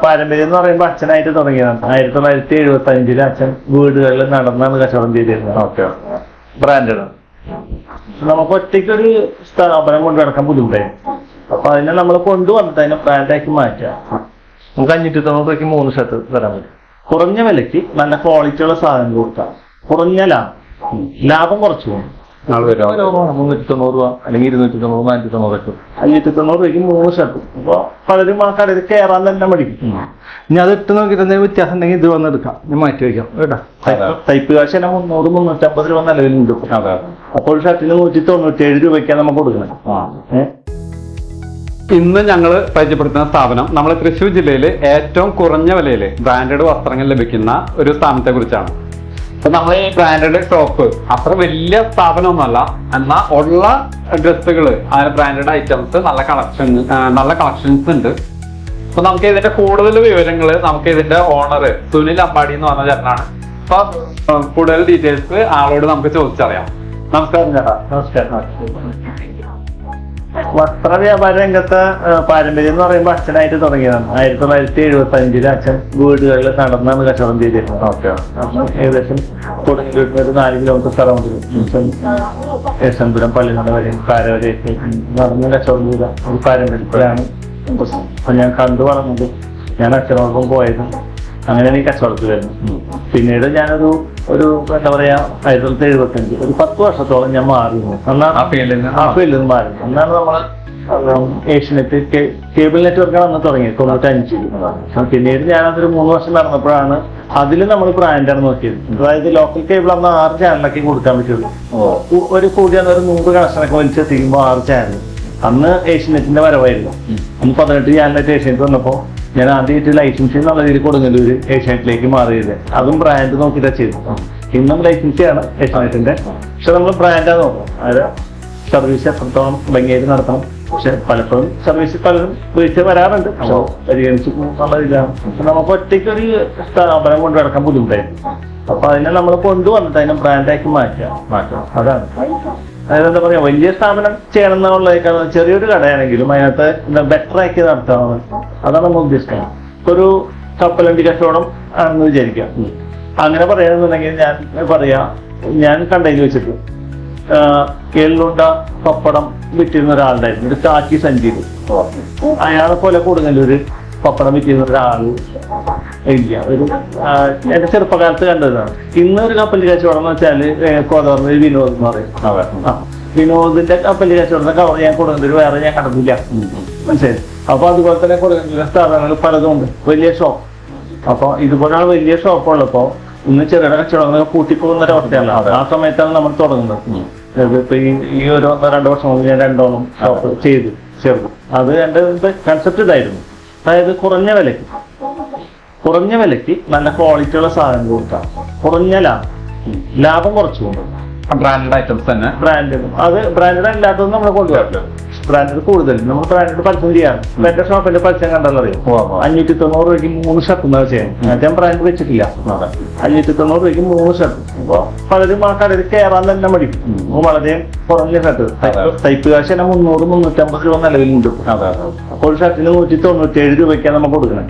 പാരമ്പര്യം എന്ന് പറയുമ്പോൾ അച്ഛനായിട്ട് തുടങ്ങിയതാണ്. 1975 അച്ഛൻ വീടുകളിൽ നടന്നാണ് കച്ചവടം ചെയ്തിരുന്നത്. ഓക്കെ. ബ്രാൻഡഡ്. നമുക്ക് ഒറ്റയ്ക്കൊരു സ്ഥാപനം കൊണ്ടു നടക്കാൻ ബുദ്ധിമുട്ടായിരുന്നു. അപ്പൊ അതിനെ നമ്മൾ കൊണ്ടുവന്നിട്ട് അതിനെ ബ്രാൻഡാക്കി മാറ്റുക. നമുക്ക് 590 രൂപയ്ക്ക് 3 ഷർട്ട് തരാൻ പറ്റും. കുറഞ്ഞ വിലയ്ക്ക് നല്ല ക്വാളിറ്റിയുള്ള സാധനം കൊടുക്കാം. കുറഞ്ഞ ലാഭം കുറച്ചു പോകും. 390 രൂപ അല്ലെങ്കിൽ 290, 490. 590 രൂപയ്ക്ക് 3 ഷർട്ട്. അപ്പൊ പലരും ആ കടയിൽ കയറാൻ തന്നെ മടിക്കും. ഇനി അത് ഇട്ട് നോക്കിയിട്ട് എന്തെങ്കിലും വ്യത്യാസം ഉണ്ടെങ്കിൽ ഇത് വന്നെടുക്കാം, ഞാൻ മാറ്റി വയ്ക്കാം കേട്ടോ. ടൈപ്പ് കാശ് തന്നെ 300, 350 രൂപ നിലവിലുണ്ട്. അപ്പോൾ ഷർട്ടിന് 197 രൂപയ്ക്കാണ് നമുക്ക് കൊടുക്കുന്നത്. ഇന്ന് ഞങ്ങൾ പരിചയപ്പെടുത്തുന്ന സ്ഥാപനം നമ്മളെ തൃശ്ശൂർ ജില്ലയിൽ ഏറ്റവും കുറഞ്ഞ വിലയിൽ ബ്രാൻഡഡ് വസ്ത്രങ്ങൾ ലഭിക്കുന്ന ഒരു സ്ഥാപനത്തെ കുറിച്ചാണ്. അപ്പൊ നമ്മൾ ഈ ബ്രാൻഡഡ് ഷോപ്പ് അത്ര വലിയ സ്ഥാപനമൊന്നുമല്ല, എന്നാൽ ഉള്ള ഡ്രസ്സുകൾ അങ്ങനെ ബ്രാൻഡഡ് ഐറ്റംസ് നല്ല കളക്ഷൻസ് ഉണ്ട്. അപ്പൊ നമുക്ക് ഇതിന്റെ കൂടുതൽ വിവരങ്ങൾ നമുക്ക് ഇതിന്റെ ഓണർ സുനിൽ അമ്പാടി എന്ന് പറഞ്ഞ ചേട്ടനാണ്. അപ്പൊ കൂടുതൽ ഡീറ്റെയിൽസ് ആളോട് നമുക്ക് ചോദിച്ചറിയാം. നമസ്കാരം ചേട്ടാ. നമസ്കാരം. വസ്ത്ര വ്യാപാര രംഗത്ത് പാരമ്പര്യം എന്ന് പറയുമ്പോൾ അച്ഛനായിട്ട് തുടങ്ങിയതാണ്. 1975 അച്ഛൻ വീടുകളിൽ നടന്നാണ് കച്ചവടം ചെയ്തിരുന്നത്. ഓക്കെ. ഏകദേശം തുടങ്ങി ഒരു 4 കിലോമീറ്റർ സ്ഥലം യേശമ്പുരം പള്ളിനട വരെ കാരവരെ നടന്ന് കച്ചവടം ചെയ്ത ഒരു പാരമ്പര്യത്തിലാണ് അപ്പൊ ഞാൻ കണ്ടു വളർന്നത്. ഞാൻ അച്ഛനോടൊപ്പം പോയത് അങ്ങനെയാണ് ഈ കച്ചവടത്തിൽ വരുന്നത്. പിന്നീട് ഞാനൊരു എന്താ പറയാ 1975 ഒരു 10 വർഷത്തോളം ഞാൻ മാറിയിരുന്നു. ആ ഫീൽഡിൽ നിന്ന് മാറി. എന്നാണ് നമ്മള് ഏഷ്യനെറ്റ് കേബിൾ നെറ്റ്വർക്കാണ് അന്ന് തുടങ്ങിയത് 95. പിന്നീട് ഞാനതൊരു 3 വർഷം നടന്നപ്പോഴാണ് അതിൽ നമ്മൾ ബ്രാൻഡാണ് നോക്കിയത്. അതായത് ലോക്കൽ കേബിൾ അന്ന് 6 ചാനലൊക്കെ കൊടുക്കാൻ പറ്റുള്ളൂ. ഒരു കൂടിയാണ് ഒരു 100 കണക്ഷനൊക്കെ വലിച്ചെത്തിക്കുമ്പോൾ 6 ചാനൽ. അന്ന് ഏഷ്യനെറ്റിന്റെ വരവായിരുന്നു. അന്ന് 18 ചാനലായിട്ട് ഏഷ്യനെറ്റ് വന്നപ്പോ ഞാൻ ആദ്യമായിട്ട് ലൈസൻസ് എന്നുള്ള രീതിയിൽ കൊടുങ്ങല്ലൂര് ഏഷ്യാനെറ്റിലേക്ക് മാറിയത്. അതും ബ്രാൻഡ് നോക്കിയിട്ടാണ് ചെയ്തത്. ഇന്നും ലൈസൻസിയാണ് ഏഷ്യാനെറ്റിന്റെ. പക്ഷെ നമ്മൾ ബ്രാൻഡാണ് നോക്കണം. അതായത് സർവീസ് എത്രത്തോളം ഭംഗിയായിട്ട് നടത്തണം. പക്ഷെ പലപ്പോഴും സർവീസ് പലരും വീഴ്ച വരാറുണ്ട്. പക്ഷെ പരിഗണിച്ചു എന്നുള്ളതിലാണ്. പക്ഷെ നമുക്ക് ഒറ്റയ്ക്കൊരു സ്ഥാപനം കൊണ്ടു നടക്കാൻ ബുദ്ധിമുട്ടായിരുന്നു. അപ്പൊ അതിനെ നമ്മൾ കൊണ്ടുവന്നിട്ട് അതിനെ ബ്രാൻഡാക്കി മാറ്റാം. അതാണ്. അതായത് എന്താ പറയാ, വലിയ സ്ഥാപനം ചെയ്യണം എന്നുള്ളതൊക്കെ ചെറിയൊരു കടയാണെങ്കിലും അതിനകത്ത് ബെറ്റർ ആക്കി നടത്താമെന്ന്, അതാണ് നമ്മൾ ഉദ്ദേശിക്കുന്നത്. ഒരു കപ്പലണ്ടി കച്ചവടം ആണെന്ന് വിചാരിക്കാം. അങ്ങനെ പറയുകയാണെന്നുണ്ടെങ്കിൽ ഞാൻ കണ്ടതിൽ വെച്ചിട്ട് എള്ളുണ്ട പപ്പടം വിറ്റിരുന്ന ഒരാളുണ്ടായിരുന്നു. ഒരു കാക്കി സഞ്ചി. അയാളെ പോലെ കൊടുങ്ങല്ലൂര് പപ്പടം വിറ്റിരുന്ന ഒരാൾ ഇല്ല. എന്റെ ചെറുപ്പകാലത്ത് കണ്ടതാണ്. ഇന്നൊരു കപ്പലി കച്ചവടം എന്ന് വെച്ചാല് കോതവർണ്ണ വിനോദ് എന്ന് പറയും. വിനോദിന്റെ കപ്പലി കച്ചവടത്തിന്റെ കവർ ഞാൻ കൊടുങ്ങല്ലൂര് വേറെ ഞാൻ കണ്ടിട്ടില്ല. മനസ്സിലായി. അപ്പൊ അതുപോലെ തന്നെ കൊടുങ്ങല്ലൂർ സ്ഥാപനങ്ങൾ പലതും ഉണ്ട്. വലിയ ഷോപ്പ്. അപ്പൊ ഇതുപോലെയാണ് വലിയ ഷോപ്പ് ഉള്ളപ്പോ ഇന്ന് ചെറുകിട കച്ചവടങ്ങൾ കൂട്ടിപ്പോകുന്ന ഒരവസ്ഥയല്ല. ആ സമയത്താണ് നമ്മൾ തുടങ്ങുന്നത്. ഇപ്പൊ ഈ ഒരു 1-2 വർഷം മുമ്പ് ഞാൻ 2 ഷോപ്പ് ചെയ്തു ചെറുത്. അത് എന്റെ കൺസെപ്റ്റ് ഇതായിരുന്നു. അതായത് കുറഞ്ഞ വിലയ്ക്ക് നല്ല ക്വാളിറ്റിയുള്ള സാധനം കൊടുക്കാം. കുറഞ്ഞ ലാഭം കുറച്ചു കൊണ്ട് ബ്രാൻഡഡ് ഐറ്റംസ് തന്നെ. അത് ബ്രാൻഡഡ് അല്ലാത്തത് നമ്മൾ കൊണ്ടുവരാം. ബ്രാൻഡഡ് കൂടുതൽ നമ്മൾ ബ്രാൻഡഡ് പരസ്യം ചെയ്യാറ്. എന്റെ ഷോപ്പിന്റെ പരസ്യം കണ്ടാലും അറിയാം. 590 രൂപയ്ക്ക് 3 ഷർട്ട് എന്നാ ചെയ്യാൻ. ഞാൻ ബ്രാൻഡ് വെച്ചിട്ടില്ല. 590 രൂപയ്ക്ക് 3 ഷർട്ട്. അപ്പൊ പലരും ആ കടയിൽ കയറാൻ തന്നെ മടിക്കും. വളരെ കുറഞ്ഞ ഷർട്ട്. ടൈപ്പ് കാശ് തന്നെ 300, 350 രൂപ നിലവിലുണ്ട്. അപ്പോൾ ഷർട്ടിന് 197 രൂപയ്ക്കാണ് നമുക്ക് കൊടുക്കണം.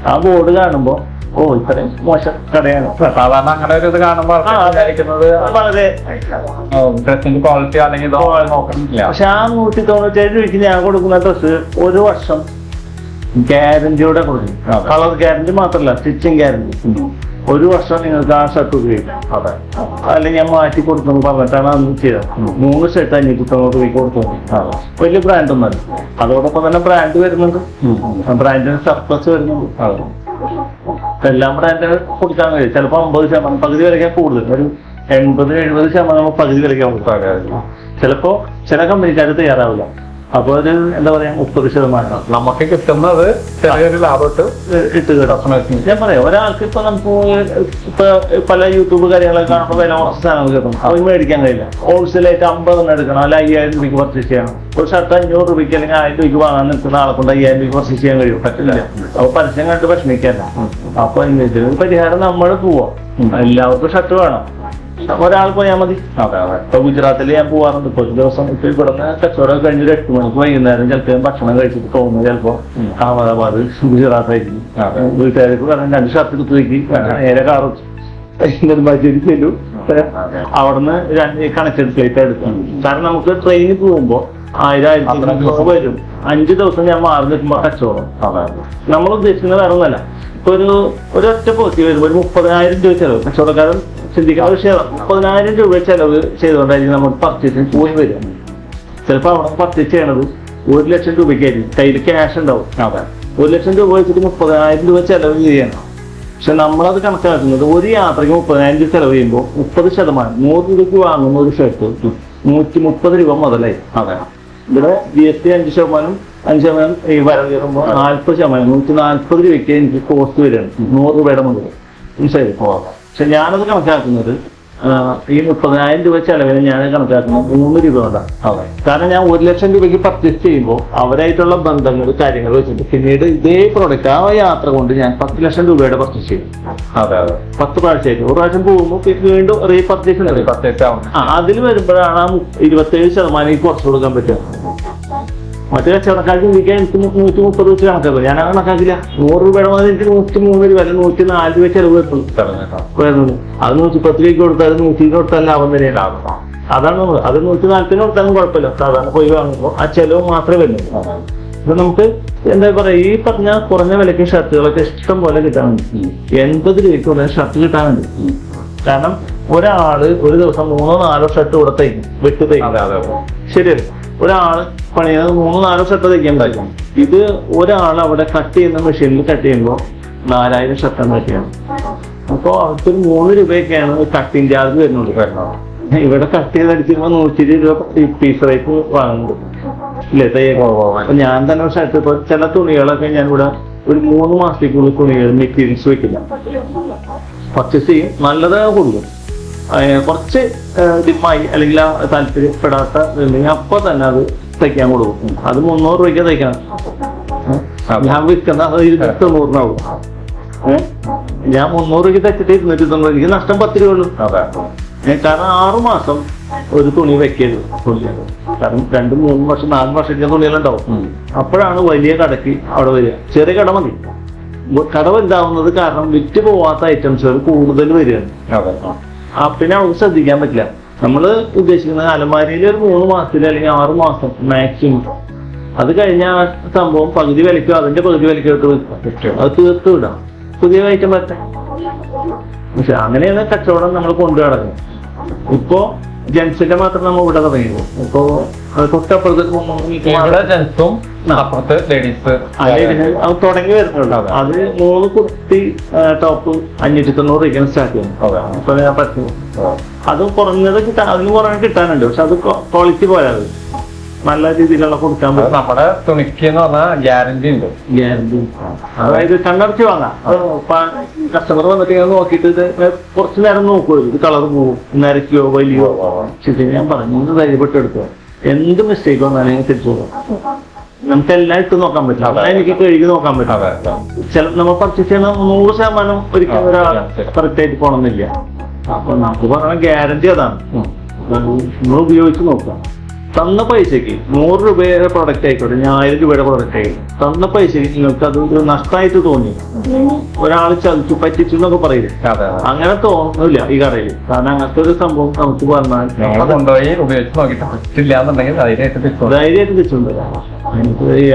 ആ ബോർഡ് കാണുമ്പോ ഇത്രയും മോശം കടയാണ്. സാധാരണ അങ്ങനെ ഒരു ഇത് കാണുമ്പോൾ വളരെ ഡ്രസ്സിന്റെ ക്വാളിറ്റി അല്ലെങ്കിൽ നോക്കണില്ല. പക്ഷെ ആ 197 രൂപയ്ക്ക് ഞാൻ കൊടുക്കുന്ന ഡ്രസ്സ് 1 വർഷം ഗ്യാരണ്ടിയോടെ കൊടുക്കും. കളർ ഗ്യാരണ്ടി മാത്രമല്ല, സ്റ്റിച്ചിങ് ഗ്യാരണ്ടി. 1 വർഷം നിങ്ങൾക്ക് ആ ഷർട്ട് ഉപയോഗിക്കാം. അതെ. അല്ലെങ്കിൽ ഞാൻ മാറ്റി കൊടുത്തെന്ന് പറഞ്ഞിട്ടാണ് അന്ന് ചെയ്തത്. 3 ഷർട്ട് 590 രൂപയ്ക്ക് കൊടുത്തു. വലിയ ബ്രാൻഡ് ഒന്നല്ല. അതോടൊപ്പം തന്നെ ബ്രാൻഡ് വരുന്നുണ്ട്. ബ്രാൻഡിന് സർപ്ലസ് വരുന്നുണ്ട്. എല്ലാം ബ്രാൻഡ് കൊടുക്കാൻ കഴിയും. ചിലപ്പോൾ 50%, പകുതി വിലയ്ക്കാൻ കൂടുതൽ. ഒരു 80-70% പകുതി വിലയ്ക്കാൻ കൊടുക്കാം. ചിലപ്പോ ചില കമ്പനിക്കാർ തയ്യാറാവില്ല. അപ്പൊ ഒരു എന്താ പറയാ 30% നമുക്ക് കിട്ടുന്നത് ചെറിയൊരു ലാഭത്ത് ഇട്ട് കിട്ടും. ഞാൻ പറയാം, ഒരാൾക്ക് ഇപ്പൊ നമുക്ക് ഇപ്പൊ പല യൂട്യൂബ് കാര്യങ്ങളൊക്കെ കാണുമ്പോൾ വില കുറച്ച് സാധനങ്ങൾ കിട്ടും. അവന് മേടിക്കാൻ കഴിയില്ല. ഹോൾസെയിലായിട്ട് 50 എടുക്കണം, അല്ല 5000 രൂപയ്ക്ക് പർച്ചേസ് ചെയ്യണം. ഒരു ഷർട്ട് 500 രൂപയ്ക്ക് അല്ലെങ്കിൽ 1000 രൂപയ്ക്ക് വാങ്ങാൻ നിൽക്കുന്ന ആളെ കൊണ്ട് 5000 രൂപയ്ക്ക് പർച്ചേസ് ചെയ്യാൻ കഴിയും. പറ്റില്ല. അപ്പൊ പരസ്യം കണ്ട് വിഷമിക്കാല്ല. അപ്പൊ ഇതിന് പരിഹാരം നമ്മൾ പോവാം. എല്ലാവർക്കും ഷർട്ട് വേണം. ഒരാൾ പോയാൽ മതി. അതെ അതെ. ഇപ്പൊ ഗുജറാത്തിൽ ഞാൻ പോവാറുണ്ട്. ഇപ്പൊ ഒരു ദിവസം ഇപ്പൊ ഇവിടുന്ന് കച്ചവടം കഴിഞ്ഞ് ഒരു 8 മണിക്ക് വൈകുന്നേരം ചിലപ്പോൾ ഭക്ഷണം കഴിച്ചിട്ട് പോകുന്നത് ചിലപ്പോ അഹമ്മദാബാദ് ഗുജറാത്തായിരിക്കും. വീട്ടുകാർക്ക് പറഞ്ഞാൽ 2 ഷർട്ട് എടുത്ത് വയ്ക്കും, നേരെ കാറ് നെടുമ്പാശ്ശേരി ചെല്ലും, അവിടുന്ന് 2 കണക്റ്റഡ് ഫ്ലൈറ്റ് എടുക്കും. കാരണം നമുക്ക് ട്രെയിനിൽ പോകുമ്പോ 1000 വരും. 5 ദിവസം ഞാൻ മാറി നിൽക്കുമ്പോ കച്ചവടം. നമ്മൾ ഉദ്ദേശിക്കുന്നത് വേറെ ഒന്നല്ല. ഇപ്പൊ ഒരൊറ്റ പോസ്റ്റ് വരുമ്പോൾ ഒരു 30,000 രൂപ ചെലവ് കച്ചവടക്കാരൻ ചിന്തിക്കുന്ന വിഷയം. 30,000 രൂപ ചെലവ് ചെയ്തുകൊണ്ടായിരിക്കും നമ്മൾ പർച്ചേസിന് പോയി വരിക. ചിലപ്പോൾ അവിടെ പർച്ചേസ് ചെയ്യണത് 1 ലക്ഷം രൂപയ്ക്കായിരിക്കും. കയ്യിൽ ക്യാഷ് ഉണ്ടാവും. 1 ലക്ഷം രൂപ വെച്ചിട്ട് 30,000 രൂപ ചെലവ് ചെയ്യണം. പക്ഷെ നമ്മളത് കണക്കാക്കുന്നത് ഒരു യാത്രയ്ക്ക് 30,000 രൂപ ചെലവ് ചെയ്യുമ്പോൾ 30%, 100 രൂപയ്ക്ക് വാങ്ങുന്ന ഒരു ഷർട്ട് 130 രൂപ മുതലായി. ഇവിടെ GST 5%, 5% ഈ വരവ് കയറുമ്പോൾ 40%, 140 രൂപയ്ക്ക് എനിക്ക് കോസ്റ്റ് വരികയാണ്. 100 രൂപയുടെ മുതൽ മനസ്സിലായി. പക്ഷെ ഞാനത് കണക്കാക്കുന്നത് ഈ 30,000 രൂപ ചെലവിന് ഞാൻ കണക്കാക്കുന്നത് 3 രൂപ കൊണ്ടാണ്. കാരണം ഞാൻ 1 ലക്ഷം രൂപയ്ക്ക് പർച്ചേസ് ചെയ്യുമ്പോൾ അവരായിട്ടുള്ള ബന്ധങ്ങൾ കാര്യങ്ങൾ വെച്ചിട്ട് പിന്നീട് ഇതേ പ്രോഡക്റ്റ് ആ യാത്ര കൊണ്ട് ഞാൻ 10 ലക്ഷം രൂപയുടെ പർച്ചേസ് ചെയ്യും. 10 പ്രാവശ്യമായിട്ട് ഒരു പ്രാവശ്യം പോകുമ്പോൾ വീണ്ടും റീപർച്ചേസ് അതിൽ വരുമ്പോഴാണ് ആ 27% കുറച്ച് കൊടുക്കാൻ പറ്റുക. മറ്റു കച്ചവടക്കാർക്ക് ചിന്തിക്കാൻ എനിക്ക് 130 വെച്ച് കണക്കാക്കും. ഞാൻ കണക്കാക്കില്ല. 100 രൂപയുടെ മുതൽ എനിക്ക് 103 രൂപ അല്ല 104 രൂപ ചെലവ് വരുന്നത്. അത് 110 രൂപയ്ക്ക് കൊടുത്താൽ 120 കൊടുത്താൽ ലാഭം തന്നെയാണ്. അതാണ് നമ്മൾ അത് 140 കൊടുത്താലും കുഴപ്പമില്ല. സാധാരണ പോയി വാങ്ങുമ്പോൾ ആ ചെലവ് മാത്രമേ വരുന്നുള്ളൂ. അപ്പൊ നമുക്ക് എന്താ പറയാ, ഈ പറഞ്ഞ കുറഞ്ഞ വിലയ്ക്ക് ഷർട്ടുകളൊക്കെ ഇഷ്ടം പോലെ കിട്ടാനുണ്ട്. 80 രൂപയ്ക്ക് കുറേ ഷർട്ട് കിട്ടാനുണ്ട്. കാരണം ഒരാള് ഒരു ദിവസം 3-4 ഷർട്ട് ഇവിടെ തയ്ക്കും, വെട്ടി തയ്ക്കും. ശരിയല്ലേ? ഒരാള് പണിയുന്നത് 3-4 ഷർട്ട് തയ്ക്കാൻ പറ്റും. ഇത് ഒരാൾ അവിടെ കട്ട് ചെയ്യുന്ന മെഷീനിൽ കട്ട് ചെയ്യുമ്പോൾ 4000 ഷർട്ടാണ് കട്ട് ചെയ്യണം. അപ്പോൾ അവർക്കൊരു 3 രൂപയൊക്കെയാണ് കട്ടിങ് ചാർജ് വരുന്നുണ്ട്. ഇവിടെ കട്ട് ചെയ്തടിച്ചിരുമ്പോൾ 120 രൂപ പീസ് റേറ്റ് വാങ്ങുന്നുണ്ട്. ഇല്ലേ തയ്യൽ? അപ്പൊ ഞാൻ തന്നെ ഷർട്ട് ഇപ്പൊ ചില തുണികളൊക്കെ ഞാൻ ഇവിടെ ഒരു 3 മാസത്തേക്കുള്ള തുണികൾ മെറ്റീരിയൽസ് വെക്കില്ല, പർച്ചേസ് ചെയ്യും, നല്ലത് കൊടുക്കും. കുറച്ച് ഡിമായി അല്ലെങ്കിൽ താല്പര്യപ്പെടാത്ത അപ്പൊ തന്നെ അത് തയ്ക്കാൻ കൊടുക്കും. അത് 300 രൂപയ്ക്ക് തയ്ക്കണം. ഞാൻ വിൽക്കുന്ന 290 ഞാൻ 300 രൂപയ്ക്ക് തയ്ച്ചിട്ട് 290 രൂപയ്ക്ക് നഷ്ടം 10 രൂപ ഉള്ളൂ. കാരണം 6 മാസം ഒരു തുണി വെക്കരുത്. കാരണം 2-3 വർഷം 4 വർഷം തുണികളുണ്ടാവും. അപ്പോഴാണ് വലിയ കടക്ക് അവിടെ വരിക. ചെറിയ കട മതി. കട വലുതാവുന്നത് കാരണം വിറ്റ് പോവാത്ത ഐറ്റംസുകൾ കൂടുതൽ വരികയാണ്. പിന്നെ അവർക്ക് ശ്രദ്ധിക്കാൻ പറ്റില്ല. നമ്മള് ഉദ്ദേശിക്കുന്നത് അലമാരിയിൽ ഒരു 3 മാസത്തിൽ അല്ലെങ്കിൽ 6 മാസം മാക്സിമം. അത് കഴിഞ്ഞ ആ സംഭവം പകുതി വിലയ്ക്കോ അതിന്റെ പകുതി വിലയ്ക്കോ ഇട്ട് അത് തീർത്ത് വിടാം, പുതിയ ഐറ്റം പറ്റാം. പക്ഷെ അങ്ങനെയാണ് കച്ചവടം നമ്മൾ കൊണ്ടു നടക്കുന്നത്. ഇപ്പോ ജെൻസിന്റെ മാത്രം നമ്മൾ ഇവിടെ തുടങ്ങിയത്. ഇപ്പോ തൊട്ടപ്പുറത്ത് അത് തുടങ്ങി വരുന്നുണ്ട്. അത് 3 കുർത്തി ടോപ്പ് 590 രൂപയ്ക്കാണ് സ്റ്റാർട്ട് ചെയ്യുന്നത്. ഇപ്പൊ ഞാൻ പറ്റും അത് കുറഞ്ഞത് അതിന് കുറഞ്ഞ കിട്ടാനുണ്ട്. പക്ഷെ അത് ക്വാളിറ്റി പോരാത് നല്ല രീതിയിലുള്ള കൊടുക്കാൻ പറ്റും. നമ്മുടെ തുണിക്ക് എന്ന് പറഞ്ഞാൽ ഗ്യാരണ്ടി ഉണ്ട്. ഗ്യാരണ്ടി അതായത് കണ്ണടച്ച് വാങ്ങാം. കസ്റ്റമർ വന്നിട്ട് ഞാൻ നോക്കിയിട്ട് ഇത് കുറച്ചു നേരം നോക്കുമല്ലോ, ഇത് കളർ പോകും, നരയ്ക്കോ വലിയോ. പക്ഷെ ഞാൻ പറഞ്ഞു ധൈര്യപ്പെട്ടെടുക്കുക. എന്ത് മിസ്റ്റേക്ക് വന്നാലും തിരിച്ചു പോകാം. നമുക്ക് എല്ലാം ഇട്ട് നോക്കാൻ പറ്റില്ല, എനിക്ക് കഴുകി നോക്കാൻ പറ്റില്ല. ചില നമ്മൾ പർച്ചേസ് ചെയ്യുന്ന 100% ഒരിക്കലും ഒരാൾ കറക്റ്റ് ആയിട്ട് പോകണമെന്നില്ല. അപ്പൊ നമുക്ക് പറഞ്ഞ ഗ്യാരണ്ടി അതാണ്. നമ്മൾ ഉപയോഗിച്ച് നോക്കാം. തന്ന പൈസക്ക് 100 രൂപയുടെ പ്രൊഡക്റ്റ് ആയിക്കോട്ടെ, 1000 രൂപയുടെ പ്രൊഡക്റ്റ് ആയിക്കോട്ടെ, തന്ന പൈസക്ക് നിങ്ങൾക്ക് അത് നഷ്ടമായിട്ട് തോന്നി, ഒരാൾ ചതിച്ചു പറ്റിച്ചു എന്നൊക്കെ പറയില്ലേ, അങ്ങനെ തോന്നുന്നില്ല ഈ കടയിൽ. കാരണം അങ്ങനത്തെ ഒരു സംഭവം നമുക്ക് പറഞ്ഞാൽ കൊണ്ടുപോയി ഉപയോഗിച്ച് നോക്കിയിട്ട് ധൈര്യമായിട്ട് തിരിച്ചുണ്ട്.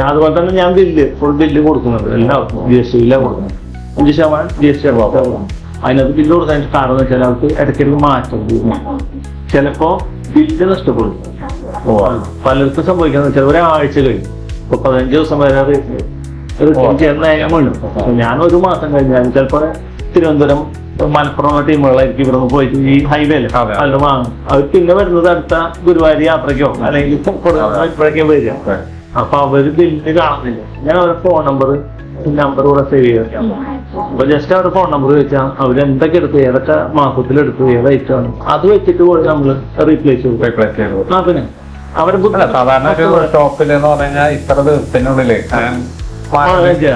അതുപോലെ തന്നെ ഞാൻ ഫുൾ ബില്ല് കൊടുക്കുന്നുണ്ട് എല്ലാവർക്കും. GST കൊടുക്കുന്നത് 5% GST അതിനകത്ത് ബില്ല് കൊടുക്കാൻ കാരണം എന്ന് വെച്ചാൽ അവർക്ക് ഇടയ്ക്കിടയ്ക്ക് മാറ്റം. ചിലപ്പോ ബില്ല് നഷ്ടപ്പെടും. പലർക്കും സംഭവിക്കാന്ന് വെച്ചാൽ ഒരാഴ്ച കഴിഞ്ഞു, ഇപ്പൊ 15 ദിവസം വരെ റിട്ടേൺ ചെയ്യുന്ന വേണം. ഞാൻ 1 മാസം കഴിഞ്ഞാൽ ചിലപ്പോ തിരുവനന്തപുരം മലപ്പുറം ടീമുകളായിരിക്കും ഇവിടെ പോയിട്ട് ഈ ഹൈവേയിൽ അതിൽ വാങ്ങും. അവർ പിന്നെ വരുന്നത് അടുത്ത ഗുരുവായൂർ യാത്രയ്ക്കോ അല്ലെങ്കിൽ ഇപ്പോഴേക്കും വരിക. അപ്പൊ അവര് ബില്ല് കാണുന്നില്ല. ഞാൻ അവരുടെ ഫോൺ നമ്പർ കൂടെ സേവ് ചെയ്തേക്കാം. അപ്പൊ ജസ്റ്റ് അവരുടെ ഫോൺ നമ്പർ വെച്ചാൽ അവരെന്തൊക്കെ എടുത്തു, ഏതൊക്കെ മാസത്തിലെടുത്തു, ഏതായിട്ടാണ് അത് വെച്ചിട്ട് നമ്മള് റീപ്ലേസ് ചെയ്തു. പിന്നെ അവരെ സാധാരണ ഒരു ഷോപ്പിൽ എന്ന് പറഞ്ഞാൽ ഇത്ര ദിവസത്തിനുള്ളിൽ എനിക്ക്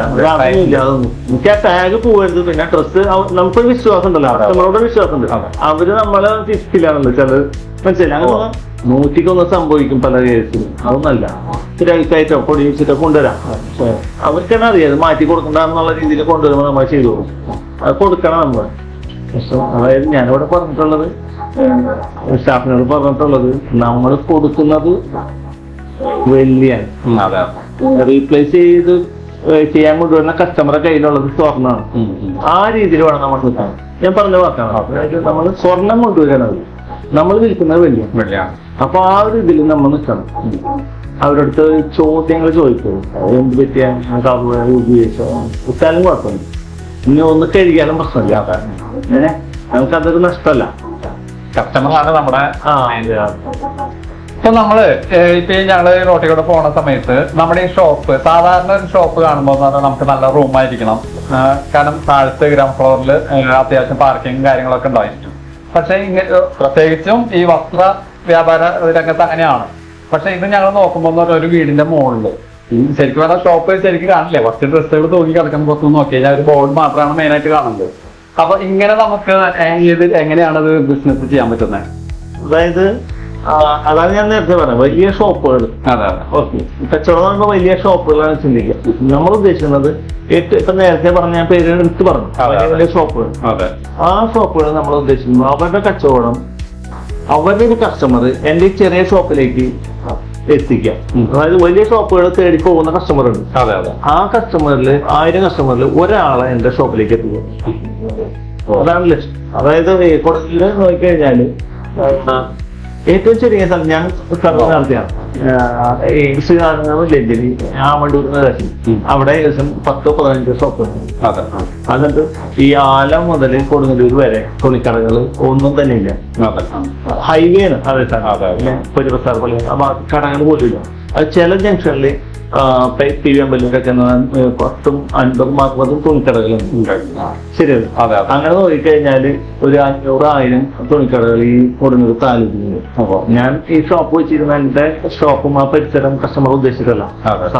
ആ ടാഗ് പോകരുത്. പിന്നെ ഡ്രസ്സ് നമുക്കൊരു വിശ്വാസം ഉണ്ടല്ലോ, നമ്മളോട് വിശ്വാസം ഉണ്ട്. അവര് നമ്മളെ തിരിച്ചില്ലാണല്ലോ ചിലത്, മനസ്സിലായി. അങ്ങനെ നൂറ്റിക്കൊന്നും സംഭവിക്കും പല കേസിലും. അതൊന്നല്ല, ഒരാഴ്ചയായിട്ടോ പൊടിയിച്ചിട്ടോ കൊണ്ടുവരാം. അവർക്ക് തന്നെ അറിയാം മാറ്റി കൊടുക്കണ്ടെന്നുള്ള രീതിയിൽ കൊണ്ടുവരുമ്പോൾ നമ്മൾ ചെയ്തു പോകും. അത് കൊടുക്കണം നമ്മൾ. അതായത് ഞാനിവിടെ പറഞ്ഞിട്ടുള്ളത്, സ്റ്റാഫിനോട് പറഞ്ഞിട്ടുള്ളത്, നമ്മൾ കൊടുക്കുന്നത് വെള്ളിയാണ്. റീപ്ലേസ് ചെയ്ത് ചെയ്യാൻ കൊണ്ടുവരുന്ന കസ്റ്റമറുടെ കയ്യിലുള്ളത് സ്വർണ്ണമാണ്. ആ രീതിയിൽ വേണം നമ്മൾ നിൽക്കാൻ. ഞാൻ പറഞ്ഞ വാക്കാണ്. അതായത് നമ്മൾ സ്വർണം കൊണ്ടുവരുന്നത്, നമ്മൾ വിൽക്കുന്നത് വെള്ളിയാണ്. അപ്പൊ ആ ഒരു ഇതിൽ നമ്മൾ നിൽക്കണം. അവരുടെ അടുത്ത് ചോദ്യങ്ങൾ ചോദിക്കും. എന്ത് പറ്റിയാൽ ഉപയോഗിച്ചോ ഉച്ചാലും കുഴപ്പമില്ല. ഇനി ഒന്ന് കഴുകിയാലും പ്രശ്നമില്ല. നമുക്കതൊരു നഷ്ടമല്ല. കസ്റ്റമറാണ് നമ്മുടെ. ഇപ്പൊ നമ്മള് ഞങ്ങള് റോട്ടിൽ കൂടെ പോണ സമയത്ത് നമ്മുടെ ഈ ഷോപ്പ്, സാധാരണ ഒരു ഷോപ്പ് കാണുമ്പോൾ നമുക്ക് നല്ല റൂമായിരിക്കണം. കാരണം താഴത്തെ ഗ്രൗണ്ട് ഫ്ലോറിൽ അത്യാവശ്യം പാർക്കിംഗ് കാര്യങ്ങളൊക്കെ ഉണ്ടായിരിക്കും. പക്ഷെ പ്രത്യേകിച്ചും ഈ വസ്ത്ര വ്യാപാര രംഗത്ത് അങ്ങനെയാണ്. പക്ഷെ ഇത് ഞങ്ങൾ നോക്കുമ്പോൾ ഒരു വീടിന്റെ മുകളില് ശരിക്കും പറഞ്ഞാൽ ഷോപ്പ് ശരിക്കും കാണില്ലേ, കുറച്ച് ഡ്രസ്സുകൾ തൂങ്ങി കിടക്കുന്ന പുറത്തുനിന്ന് നോക്കി കഴിഞ്ഞാൽ ഒരു ബോർഡ് മാത്രമാണ് മെയിൻ ആയിട്ട് കാണുന്നത്. അപ്പൊ ഇങ്ങനെ നമുക്ക് എങ്ങനെയാണ് അത് ബിസിനസ് ചെയ്യാൻ പറ്റുന്നത്? അതായത് അതാണ് ഞാൻ നേരത്തെ പറഞ്ഞത്, വലിയ ഷോപ്പുകൾ. ഓക്കെ, കച്ചവടം പറയുമ്പോൾ വലിയ ഷോപ്പുകളാണ് ചിന്തിക്കുക. നമ്മൾ ഉദ്ദേശിക്കുന്നത് ഇപ്പൊ നേരത്തെ പറഞ്ഞ ഞാൻ പേര് എടുത്ത് പറഞ്ഞു, വലിയ ഷോപ്പുകൾ. ആ ഷോപ്പുകൾ നമ്മൾ ഉദ്ദേശിക്കുന്നത് അവരുടെ കച്ചവടം, അവരുടെ ഒരു കസ്റ്റമർ എന്റെ ഈ ചെറിയ ഷോപ്പിലേക്ക് എത്തിക്കാം. അതായത് വലിയ ഷോപ്പുകൾ തേടി പോകുന്ന കസ്റ്റമർ ഉണ്ട്. ആ കസ്റ്റമറിൽ 1000 കസ്റ്റമറിൽ ഒരാളെ എന്റെ ഷോപ്പിലേക്ക് എത്തിക്കുക. അതാണ് ലക്ഷ്യം. അതായത് കൊടുക്കല് നോക്കിക്കഴിഞ്ഞാല് ഏറ്റവും ചെറിയ സ്ഥലം ഞാൻ സർവ്വ നടത്തിയാണ്. ഈ ലജ്ജലി ആമണ്ടൂരിന് അവിടെ ഏകദേശം 10-15 ഷോപ്പ്. എന്നിട്ട് ഈ ആലം മുതൽ കൊടുങ്ങല്ലൂർ വരെ തുണിക്കടകൾ ഒന്നും തന്നെ ഇല്ല. ഹൈവേ ആണ്. അതെ സാർ, പൊരിബസാർ പോലെ കടകൾ പോലും ഇല്ല. അത് ചില ജംഗ്ഷനിൽ PVമ്പലൂരൊക്കെ 10-50 തുണിക്കടകളുണ്ട്. ശരിയല്ല? അങ്ങനെ നോക്കിക്കഴിഞ്ഞാല് ഒരു 500-1000 തുണിക്കടകൾ ഈ കൊടുങ്ങല്ലൂർ താലൂക്കിലുണ്ട്. ഞാൻ ഈ ഷോപ്പ് വെച്ചിരുന്ന എന്റെ ഷോപ്പും ആ പരിസരം കസ്റ്റമർ ഉദ്ദേശിച്ചിട്ടല്ല.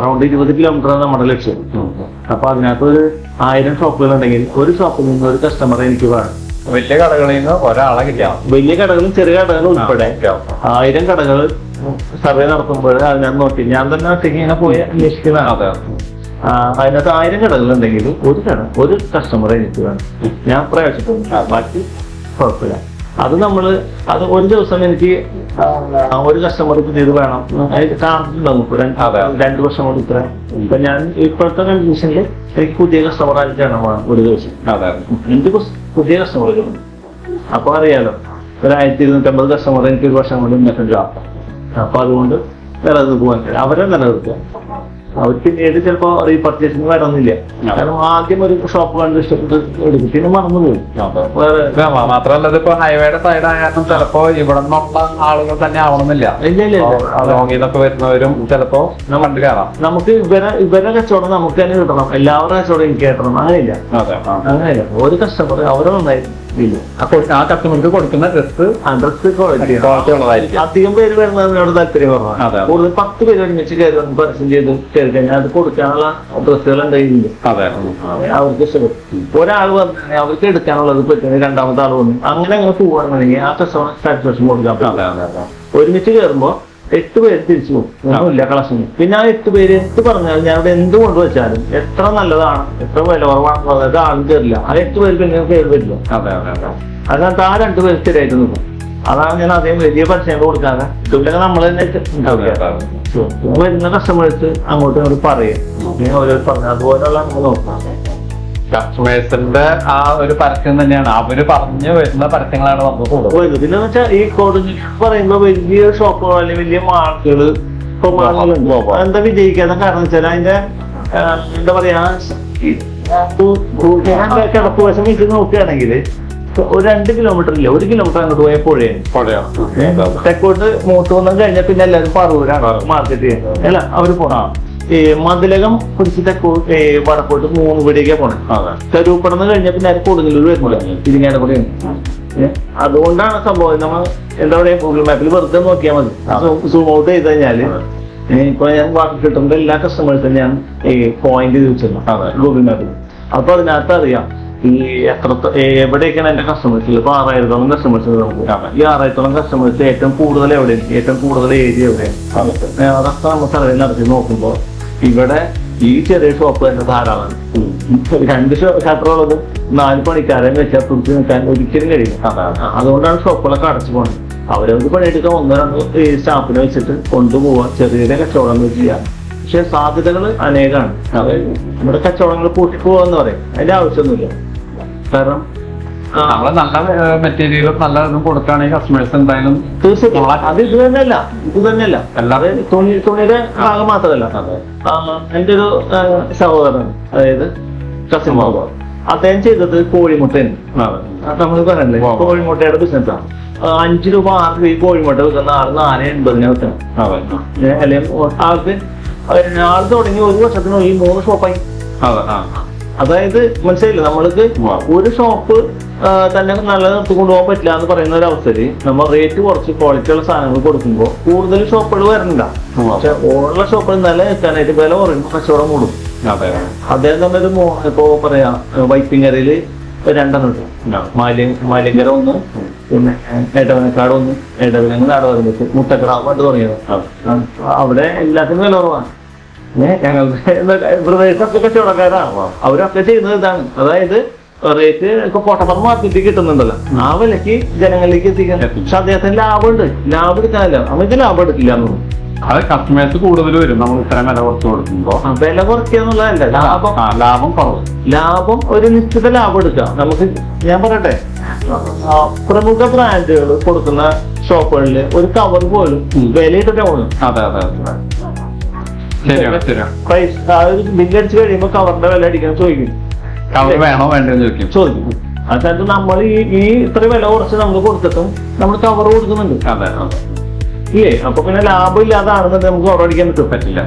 അറൗണ്ട് 20 കിലോമീറ്ററാണ് നമ്മുടെ ലക്ഷ്യം. അപ്പൊ അതിനകത്ത് ഒരു 1000 ഷോപ്പുകൾ ഉണ്ടെങ്കിൽ ഒരു ഷോപ്പിൽ നിന്ന് ഒരു കസ്റ്റമറെ എനിക്ക് വേണം. വലിയ കടകളിൽ നിന്ന് ഒരാളെ കിട്ടിയാൽ, വലിയ കടകളും ചെറിയ കടകളും ഉൾപ്പെടെ 1000 കടകൾ സർവേ നടത്തുമ്പോൾ അതിനകത്ത് നോക്കി ഞാൻ തന്നെ ഒറ്റയ്ക്ക് ഇങ്ങനെ പോയി അന്വേഷിക്കുന്നതാണ്. അതിനകത്ത് 1000 കടകളുണ്ടെങ്കിൽ ഒരു കസ്റ്റമറെ എനിക്ക് വേണം. ഞാൻ പ്രവേശിക്കുന്നു, ബാക്കി കുഴപ്പമില്ല. അത് ഒരു ദിവസം എനിക്ക് ഒരു കസ്റ്റമർ പുതിയത് വേണം കാണുന്നുണ്ടാവും. 2 വർഷം കൊണ്ട് ഇത്ര. ഇപ്പൊ ഞാൻ ഇപ്പോഴത്തെ കണ്ടീഷനിൽ എനിക്ക് പുതിയ കസ്റ്റമർ 5 എണ്ണം വേണം ഒരു ദിവസം. എനിക്ക് പുതിയ കസ്റ്റമർ. അപ്പൊ അറിയാലോ, 1250 കസ്റ്റമർ എനിക്ക് ഒരു വർഷം കൊണ്ട് മെസ്സേജ്. അപ്പൊ അതുകൊണ്ട് നിലനിന്ന് പോകാൻ അവരെ നിലനിർത്തുക. അവർ പിന്നീട് ചിലപ്പോ റീപർച്ചേസിന് വരണമെന്നില്ല. കാരണം ആദ്യം ഒരു ഷോപ്പ് കണ്ട് ഇഷ്ടപ്പെട്ട് എടുക്കും, പിന്നെ മറന്നുപോയി. മാത്രമല്ല ഇതിപ്പോ ഹൈവേയുടെ സൈഡായാലും ചിലപ്പോ ഇവിടെ നിന്നുള്ള ആളുകൾ തന്നെ ആവണമെന്നില്ല. ഇതൊക്കെ വരുന്നവരും ചിലപ്പോ കണ്ടു കയറാം. നമുക്ക് ഇവരെ കച്ചവടം നമുക്ക് തന്നെ കിട്ടണം, എല്ലാവരുടെ കച്ചവടം എനിക്ക് കിട്ടണം. അങ്ങനെയില്ല. ഒരു കസ്റ്റമർ അവരെ നന്നായിരുന്നു ആ കസ്റ്റമർക്ക് കൊടുക്കുന്ന ഡ്രസ് ക്വാളിറ്റി ഉള്ളതായിരിക്കും. അധികം പേര് വരുന്നതിനോട് താല്പര്യം കുറവാണ്. കൂടുതൽ 10 പേര് ഒരുമിച്ച് കയറി പരസ്യം ചെയ്ത് കയറി കഴിഞ്ഞാൽ അത് കൊടുക്കാനുള്ള ഡ്രസ്സുകൾ എന്തെങ്കിലും അവർക്ക് ഇഷ്ടപ്പെടും. ഒരാൾ വന്ന് അവർക്ക് എടുക്കാനുള്ളത് പറ്റുന്ന രണ്ടാമത്തെ ആൾ വന്നു. അങ്ങനെ പോവുകയാണെന്നുണ്ടെങ്കിൽ ആ കസ്റ്റമർ സാറ്റിസ്ഫാക്ഷൻ കൊടുക്കാൻ. ഒരുമിച്ച് കയറുമ്പോൾ 8 പേര് തിരിച്ചു പോകും, ഒന്നുമില്ല കളക്ഷൻ. പിന്നെ ആ 8 പേര് എന്ത് പറഞ്ഞാലും ഞാൻ ഇവിടെ എന്ത് കൊണ്ടുവച്ചാലും എത്ര നല്ലതാണ് എത്ര വില കുറവാണെന്നുള്ളത് ആളും കയറില്ല. ആ 8 പേര് പിന്നെ കയറി വരില്ല. അതിനകത്ത് ആ 2 പേര് സ്ഥിരമായിട്ട് നിൽക്കും. അതാണ് ഞാൻ അതേ വലിയ പരസ്യം കൊടുക്കാതെ ഇതുപോലെ നമ്മൾ തന്നെ വരുന്ന കസ്റ്റമേഴ്സ് അങ്ങോട്ടും ഇങ്ങോട്ട് പറയും. ഓരോരു പറഞ്ഞു അതുപോലെയുള്ള നമ്മൾ നോക്കാം. കസ്റ്റമേഴ്സിന്റെ ആ ഒരു പരസ്യം തന്നെയാണ് അവര് പറഞ്ഞു വരുന്ന പരസ്യങ്ങളാണ് നമുക്ക് കൂടുതൽ. പിന്നെ വെച്ചാൽ ഈ കോടതി പറയുമ്പോ വലിയ ഷോപ്പുകൾ അല്ലെങ്കിൽ വലിയ മാർക്കുകൾ എന്താ വിജയിക്കാത്ത കാരണം വെച്ചാൽ അതിന്റെ എന്താ പറയാ കിടപ്പ് വശം വെച്ച് നോക്കുകയാണെങ്കിൽ ഒരു 2 കിലോമീറ്റർ ഇല്ല, 1 കിലോമീറ്റർ അങ്ങോട്ട് പോയ പുഴയാണ്. തെക്കോട്ട് മൂത്തുവന്നം കഴിഞ്ഞാൽ പിന്നെ എല്ലാവരും പറവൂരാണ് മാർക്കറ്റ് ചെയ്യാൻ. അല്ല അവര് പോണം. മതിലകം പിടിച്ച് വടക്കോട്ട് 3 പടിയൊക്കെ പോണേ. കരൂപ്പടന്ന് കഴിഞ്ഞാൽ പിന്നെ ആരും കൊടുങ്ങല്ലൂർ വരുന്നില്ല, തിരിങ്ങാടെ കൂടെയാണ്. അതുകൊണ്ടാണ് സംഭവം. നമ്മൾ എന്താ പറയാ ഗൂഗിൾ മാപ്പിൽ വെറുതെ നോക്കിയാൽ മതി. സൂം ഔട്ട് ചെയ്ത് കഴിഞ്ഞാല് ഇപ്പൊ ഞാൻ വാക്ക് കിട്ടുമ്പോൾ എല്ലാ കസ്റ്റമേഴ്സും ഞാൻ ഈ പോയിന്റ് ചോദിച്ചിരുന്നു ഗൂഗിൾ മാപ്പിൽ. അപ്പൊ അതിനകത്ത് അറിയാം ഈ എവിടെയൊക്കെയാണ് എന്റെ കസ്റ്റമേഴ്സ്. ഇപ്പൊ 6000-ഓളം കസ്റ്റമേഴ്സ് നമുക്ക്. ഈ 6000-ഓളം കസ്റ്റമേഴ്സ് ഏറ്റവും കൂടുതൽ എവിടെയാണ്, ഏറ്റവും കൂടുതൽ ഏരിയ എവിടെയാണ്, അതൊക്കെ നമ്മൾ സർവേ നടത്തി നോക്കുമ്പോൾ ഇവിടെ ഈ ചെറിയ ഷോപ്പ് തന്നെ ധാരാളമാണ്. 2 ഷട്ടറുള്ളത് 4 പണിക്കാരെ വെച്ചാൽ പിടിച്ച് നിൽക്കാൻ ഒരിക്കലും കഴിയും. അതുകൊണ്ടാണ് ഷോപ്പുകളൊക്കെ അടച്ചു പോകുന്നത്. അവരവർക്ക് പണിയെടുക്കാൻ 1-2 സ്റ്റാഫിനെ വെച്ചിട്ട് കൊണ്ടുപോവാ, ചെറിയ കച്ചവടങ്ങൾ ചെയ്യാം. പക്ഷെ സാധ്യതകൾ അനേകമാണ്. അതായത് നമ്മുടെ കച്ചവടങ്ങൾ പൂട്ടിപ്പോവാന്ന് പറയും, അതിന്റെ ആവശ്യമൊന്നുമില്ല. കാരണം നമ്മള് നല്ല മെറ്റീരിയലും നല്ല ഇതും കൊടുക്കുകയാണെങ്കിൽ കസ്റ്റമേഴ്സ് എന്തായാലും തീർച്ചയായിട്ടും അത് ഇത് തന്നെയല്ല അല്ലാതെ തുണിയുടെ ഭാഗം മാത്രമല്ല. എൻ്റെ ഒരു സഹോദരൻ, അതായത് കസിൻ ബാബു, അദ്ദേഹം ചെയ്തത് കോഴിമുട്ടയാണ്. നമ്മൾ പറഞ്ഞല്ലേ കോഴിമുട്ടയുടെ ബിസിനസ്സാണ്. 5 രൂപ 6 രൂപ കോഴിമുട്ട വെക്കുന്ന ആൾ 4.80 വെക്കണം. അല്ലെങ്കിൽ ആൾ തുടങ്ങി 1 വർഷത്തിനുള്ളിൽ 3 ഷോപ്പായി. അതായത് മനസ്സിലായില്ല, നമ്മൾക്ക് ഒരു ഷോപ്പ് തന്നെ നല്ല നിർത്തി കൊണ്ടുപോകാൻ പറ്റില്ല എന്ന് പറയുന്ന ഒരു അവസ്ഥയിൽ നമ്മൾ റേറ്റ് കുറച്ച് ക്വാളിറ്റി ഉള്ള സാധനങ്ങൾ കൊടുക്കുമ്പോൾ കൂടുതൽ ഷോപ്പുകൾ വരണില്ല. പക്ഷെ ഉള്ള ഷോപ്പുകൾ നല്ല നിൽക്കാനായിട്ട് വില കുറയുമ്പോൾ കച്ചവടം കൂടും. അദ്ദേഹം തന്നെ ഒരു ഇപ്പോ പറയാ വൈപ്പിങ്ങരയില് 2 ഉണ്ട്. മാലിങ്കര 1, പിന്നെ എടവനക്കാട് 1, എടവനങ്ങ് നാടകത്ത് മുട്ടക്കട പണ്ട് തുടങ്ങിയത്. അവിടെ എല്ലാത്തിനും വില കുറവാണ്. ഞങ്ങളുടെ പ്രദേശത്തൊക്കെ കച്ചവടക്കാരാണ്. അവരൊക്കെ ചെയ്യുന്നത് ഇതാണ്. അതായത് റേറ്റ് ഇപ്പൊ കോട്ടപ്പുറം മാർക്കറ്റിൽ കിട്ടുന്നുണ്ടല്ലോ, ആ വിലക്ക് ജനങ്ങളിലേക്ക് എത്തിക്കാൻ. പക്ഷെ അദ്ദേഹത്തിന് ലാഭമുണ്ട്, ലാഭം എടുക്കാനല്ല, നമുക്ക് ലാഭം എടുക്കില്ല എന്നുള്ളൂ. അത് കസ്റ്റമേഴ്സ് കൂടുതൽ വരും നമ്മൾ ഇത്രയും വില കുറച്ച് കൊടുക്കുമ്പോ. വില കുറയ്ക്കുക എന്നുള്ളതല്ല, ലാഭം കുറവ്. ലാഭം ഒരു നിശ്ചിത ലാഭം എടുക്കാം നമുക്ക്. ഞാൻ പറയട്ടെ, പ്രമുഖ ബ്രാൻഡുകൾ കൊടുക്കുന്ന ഷോപ്പുകളിൽ ഒരു കവർ പോലും വിലയിട്ടേ കൊടുക്കും. പ്രൈസ് ബില്ലടിച്ച് കഴിയുമ്പോ കവറിന്റെ വില അടിക്കാൻ ചോദിക്കും. കവർ വേണോ വേണ്ടെന്ന് ചോദിക്കും. അതായത് നമ്മൾ ഈ ഇത്ര വില കുറച്ച് നമ്മൾ കൊടുത്തിട്ടും നമ്മൾ കവർ കൊടുക്കുന്നുണ്ട്. ഇല്ലേ? അപ്പൊ പിന്നെ ലാഭം ഇല്ലാതാണെന്നുണ്ടെങ്കിൽ നമുക്ക് കവർ അടിക്കാൻ പറ്റില്ല.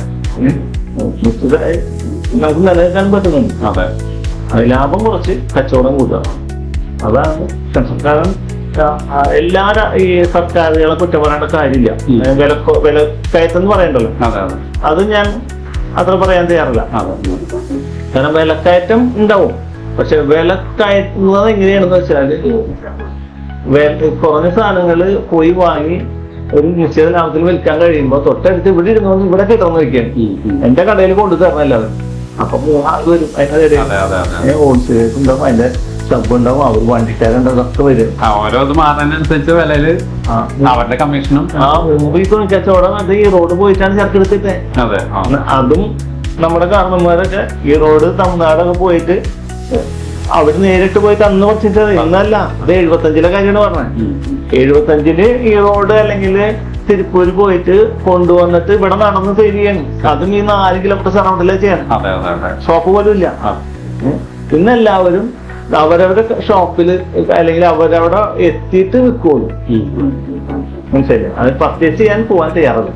നമുക്ക് നിലനിൽക്കാൻ പറ്റുന്നുണ്ട്. അത് ലാഭം കുറച്ച് കച്ചവടം കൂട്ടുക, അതാണ്. കാരണം എല്ലാ ഈ സർക്കാരുകളെ കുറ്റം പറയേണ്ട കാര്യമില്ല. വില കയറ്റെന്ന് പറയണ്ടല്ലോ, അത് ഞാൻ അത്ര പറയാൻ തയ്യാറില്ല. കാരണം വിലക്കയറ്റം ഉണ്ടാവും, പക്ഷെ വില കയറ്റുന്നത് എങ്ങനെയാണെന്ന് വെച്ചാല് കുറഞ്ഞ സാധനങ്ങള് പോയി വാങ്ങി ഒരു നിശ്ചിത ലാഭത്തിൽ വിൽക്കാൻ കഴിയുമ്പോ തൊട്ടടുത്ത് ഇവിടെ ഇരുന്നോണ്ട് ഇവിടെ കിട്ടുന്ന വയ്ക്കാൻ എന്റെ കടയിൽ കൊണ്ടു തരണല്ലാതെ. അപ്പൊ 3 ആൾ വരും, അതിന്റെ ഹോൾസെയിൽ ഉണ്ടാവും, അതിന്റെ സബ് ഉണ്ടാവും, അവർ വണ്ടിക്കാരുണ്ടാവും, അതൊക്കെ വരും. ഓരോ മാറുന്നതിനനുസരിച്ച് വിലയില് അവരുടെ കമ്മീഷനും. കച്ചവടം അത് ഈ റോഡ് പോയിട്ടാണ് ചരക്കെടുത്തിട്ടേ. അതും നമ്മുടെ കാരണന്മാരൊക്കെ ഈ റോഡ് തമിഴ്നാടൊക്കെ പോയിട്ട് അവിടെ നേരിട്ട് പോയിട്ട് അന്ന് കുറച്ചിട്ട് ഇന്നല്ല, അത് 75-ലെ കാര്യമാണ് പറഞ്ഞത്. 75-ല് ഈ റോഡ് അല്ലെങ്കിൽ തിരുപ്പൂര് പോയിട്ട് കൊണ്ടുവന്നിട്ട് ഇവിടെ നടന്ന് സെയിൽ ചെയ്യണം. അതും ഈ 4 കിലോമീറ്റർ സറൗണ്ടിലേ ചെയ്യണം. ഷോപ്പ് പോലും ഇല്ല. ഇന്നെല്ലാവരും അവരവരുടെ ഷോപ്പില് അല്ലെങ്കിൽ അവരവിടെ എത്തിയിട്ട് വിൽക്കുള്ളൂ. മനസ്സിലായില്ലേ? അത് പർച്ചേസ് ചെയ്യാൻ പോകാൻ തയ്യാറല്ല.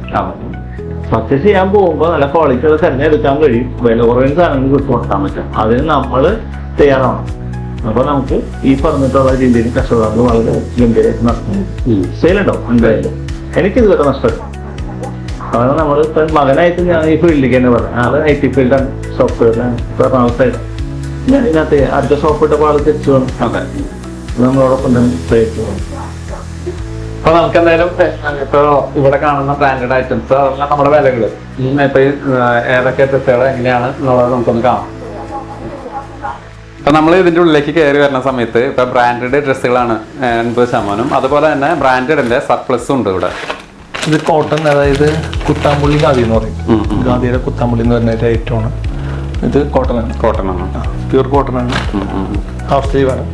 പർച്ചേസ് ചെയ്യാൻ പോകുമ്പോൾ നല്ല ക്വാളിറ്റികൾ തിരഞ്ഞെടുക്കാൻ കഴിയും, വില കുറവിന് സാധനങ്ങൾ കൊടുക്കാൻ പറ്റും. അതിന് നമ്മള് തയ്യാറാണ്. അപ്പൊ നമുക്ക് ഈ പറഞ്ഞിട്ടുള്ള രീതിയിൽ കച്ചവടങ്ങൾ വളരെ ഗംഭീരമായിട്ട് നടത്തുന്നു. സെയിലുണ്ടാവും എന്തായാലും. എനിക്കിതുവരെ നഷ്ടമില്ല. കാരണം നമ്മൾ മകനായിട്ട് ഞാൻ ഈ ഫീൽഡിലേക്ക് തന്നെ പറയാം. അത് IT ഫീൽഡാണ്, സോഫ്റ്റ്വെയറിലാണ്. എറണാകുളത്തായിട്ട് ഞാൻ ഇതിനകത്ത് അടുത്ത ഷോപ്പ് ഇട്ടപ്പോൾ ആൾ തിരിച്ചു വേണം. നമ്മളോടൊപ്പം തന്നെ പ്രയത്നം വേണം. അപ്പൊ നമുക്ക് എന്തായാലും ഇപ്പൊ ഇവിടെ കാണുന്ന ബ്രാൻഡഡ് ഐറ്റംസ് അതെല്ലാം നമ്മുടെ വിലകള് ഇപ്പൊ ഏതൊക്കെ ഡ്രസ്സുകൾ എങ്ങനെയാണ് എന്നുള്ളത് നമുക്കൊന്ന് കാണാം. അപ്പൊ നമ്മൾ ഇതിന്റെ ഉള്ളിലേക്ക് കയറി വരുന്ന സമയത്ത് ഇപ്പൊ ബ്രാൻഡഡ് ഡ്രസ്സുകളാണ് 80%. അതുപോലെ തന്നെ ബ്രാൻഡഡിന്റെ സർപ്ലസും ഉണ്ട് ഇവിടെ. ഇത് കോട്ടൺ, അതായത് കുത്താമ്പുള്ളി ഖാദി എന്ന് പറയും. ഖാദിയുടെ കുത്താമ്പുള്ളി എന്ന് പറഞ്ഞ ഒരു ഐറ്റമാണ്. ഇത് കോട്ടൺ ആണ്. പ്യൂർ കോട്ടൺ ആണ്. ഹാഫ് സ്ലീവ് ആണ്.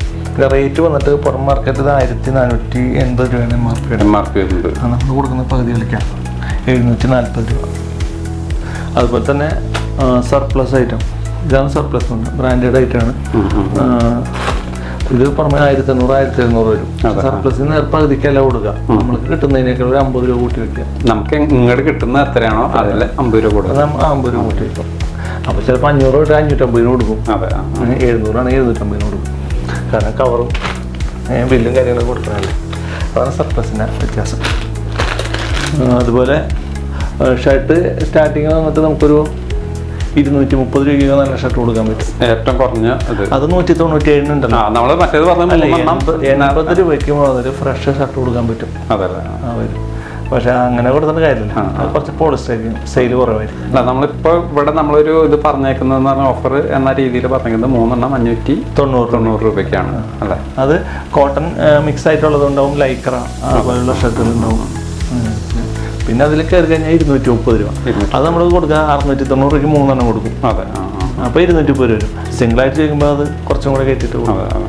റേറ്റ് വന്നിട്ട് പുറം മാർക്കറ്റ് 1480 രൂപയാണ് MRP വരുന്നത്. നമ്മൾ കൊടുക്കുന്ന പകുതി വിലയ്ക്കാണ് 740 രൂപ. അതുപോലെ തന്നെ സർപ്ലസ് ഐറ്റം, ഇതാണ് സർപ്ലസ് ഉണ്ട്, ബ്രാൻഡഡ് ഐറ്റമാണ്. ഇത് പുറമെ 1500 1700 വരും. സർപ്ലസിന് നേർപ്പകുതിക്കല്ല കൊടുക്കുക, നമ്മൾക്ക് കിട്ടുന്നതിനേക്കാൾ ഒരു 50 രൂപ കൂട്ടി വെക്കുക. നമുക്ക് ഇങ്ങോട്ട് കിട്ടുന്ന എത്രയാണോ അതിൽ 50 രൂപ കൊടുക്കുക. 50 രൂപ കൂട്ടി വെക്കും. അപ്പൊ ചിലപ്പോൾ 500 തൊട്ട് 550 കൊടുക്കും. 700 ആണെങ്കിൽ 750 കൊടുക്കും. കാരണം കവറും ബില്ലും കാര്യങ്ങളൊക്കെ കൊടുക്കണമല്ലേ. അതാണ് സർപ്ലസിൻ്റെ വ്യത്യാസം. അതുപോലെ ഷർട്ട് സ്റ്റാർട്ടിങ് വന്നിട്ട് നമുക്കൊരു 230 രൂപയ്ക്ക് നല്ല ഷർട്ട് കൊടുക്കാൻ പറ്റും. ഏറ്റവും കുറഞ്ഞ അത് 197 ഉണ്ടല്ലോ. നമ്മള് മറ്റേത് പറഞ്ഞ 80 രൂപയ്ക്ക് മുതൽ ഫ്രഷ് ഷർട്ട് കൊടുക്കാൻ പറ്റും. അതല്ലേ വരും. പക്ഷെ അങ്ങനെ കൊടുത്തിട്ട് കാര്യമില്ല, കുറച്ച് പോളിസ്റ്റർ ആയിരിക്കും, സെയിൽ കുറവായിരിക്കും. അല്ല നമ്മളിപ്പോ ഇവിടെ നമ്മളൊരു ഇത് പറഞ്ഞേക്കുന്നത് പറഞ്ഞ ഓഫർ എന്ന രീതിയിൽ പറഞ്ഞേക്കുന്നത് 3 590 രൂപയ്ക്കാണ് അല്ലേ. അത് കോട്ടൺ മിക്സ് ആയിട്ടുള്ളത് ഉണ്ടാവും, ലൈക്ര അതുപോലുള്ള ഷർട്ടുകൾ ഉണ്ടാവും. പിന്നെ അതിൽ കയറി കഴിഞ്ഞാൽ 230 രൂപ. അത് നമ്മൾ കൊടുക്കുക 690 രൂപയ്ക്ക് 3 കൊടുക്കും. അതെ, അപ്പോൾ 230 രൂപ വരും. സിംഗിളായിട്ട് ചെയ്യുമ്പോൾ അത് കുറച്ചും കൂടെ കയറ്റിട്ട് കൊടുക്കും.